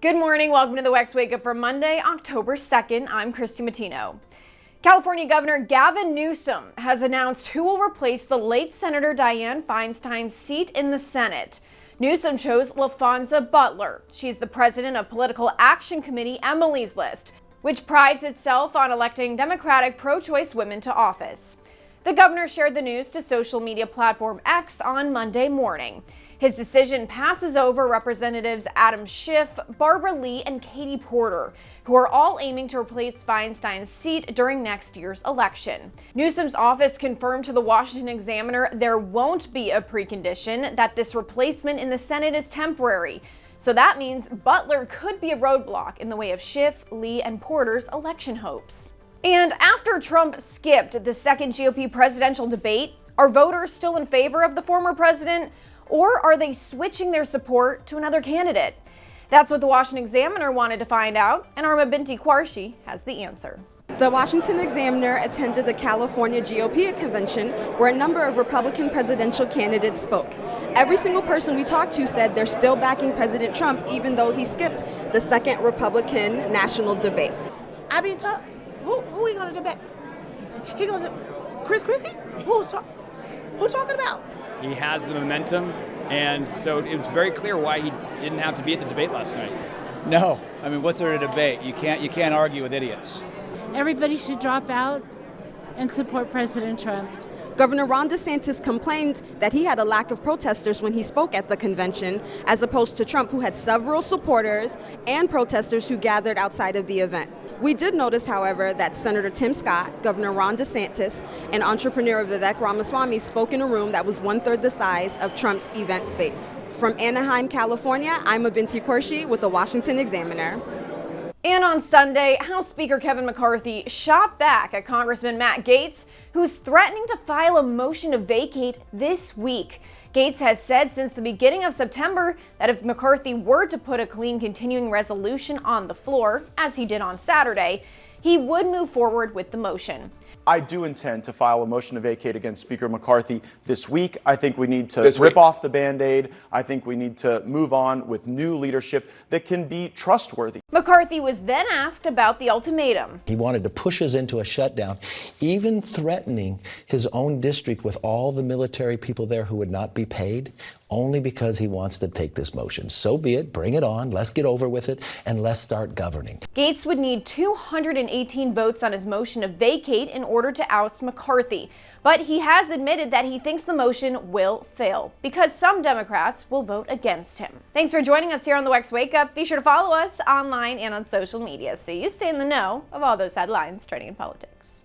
Good morning. Welcome to the WEX Wakeup for Monday, October 2nd. I'm Christy Matino. California Governor Gavin Newsom has announced who will replace the late Senator Dianne Feinstein's seat in the Senate. Newsom chose Laphonza Butler. She's the president of Political Action Committee Emily's List, which prides itself on electing Democratic pro-choice women to office. The governor shared the news to social media platform X on Monday morning. His decision passes over Representatives Schiff, Barbara Lee, and Katie Porter, who are all aiming to replace Feinstein's seat during next year's election. Newsom's office confirmed to the Washington Examiner there won't be a precondition, that this replacement in the Senate is temporary. So that means Butler could be a roadblock in the way of Schiff, Lee, and Porter's election hopes. And after Trump skipped the second GOP presidential debate, are voters still in favor of the former president? Or are they switching their support to another candidate? That's what the Washington Examiner wanted to find out, and our Mabinty Quarshie has the answer. The Washington Examiner attended the California GOP convention where a number of Republican presidential candidates spoke. Every single person we talked to said they're still backing President Trump even though he skipped the second Republican national debate. I mean, who he gonna debate? He gonna Chris Christie? Who's talking about? He has the momentum, and so it was very clear why he didn't have to be at the debate last night. No, I mean, what's there to debate? You can't argue with idiots. Everybody should drop out and support President Trump. Governor Ron DeSantis complained that he had a lack of protesters when he spoke at the convention, as opposed to Trump, who had several supporters and protesters who gathered outside of the event. We did notice, however, that Senator Tim Scott, Governor Ron DeSantis, and entrepreneur Vivek Ramaswamy spoke in a room that was 1/3 the size of Trump's event space. From Anaheim, California, I'm Mabinty Quarshie with the Washington Examiner. And on Sunday, House Speaker Kevin McCarthy shot back at Congressman Matt Gaetz, who's threatening to file a motion to vacate this week. Gaetz has said since the beginning of September that if McCarthy were to put a clean continuing resolution on the floor, as he did on Saturday, he would move forward with the motion. I do intend to file a motion to vacate against Speaker McCarthy this week. I think we need to rip off the Band-Aid. I think we need to move on with new leadership that can be trustworthy. McCarthy was then asked about the ultimatum. He wanted to push us into a shutdown, even threatening his own district with all the military people there who would not be paid, only because he wants to take this motion. So be it, bring it on, let's get over with it, and let's start governing. Gaetz would need 218 votes on his motion to vacate in order to oust McCarthy. But he has admitted that he thinks the motion will fail because some Democrats will vote against him. Thanks for joining us here on the WEX Wake Up. Be sure to follow us online and on social media so you stay in the know of all those headlines trending in politics.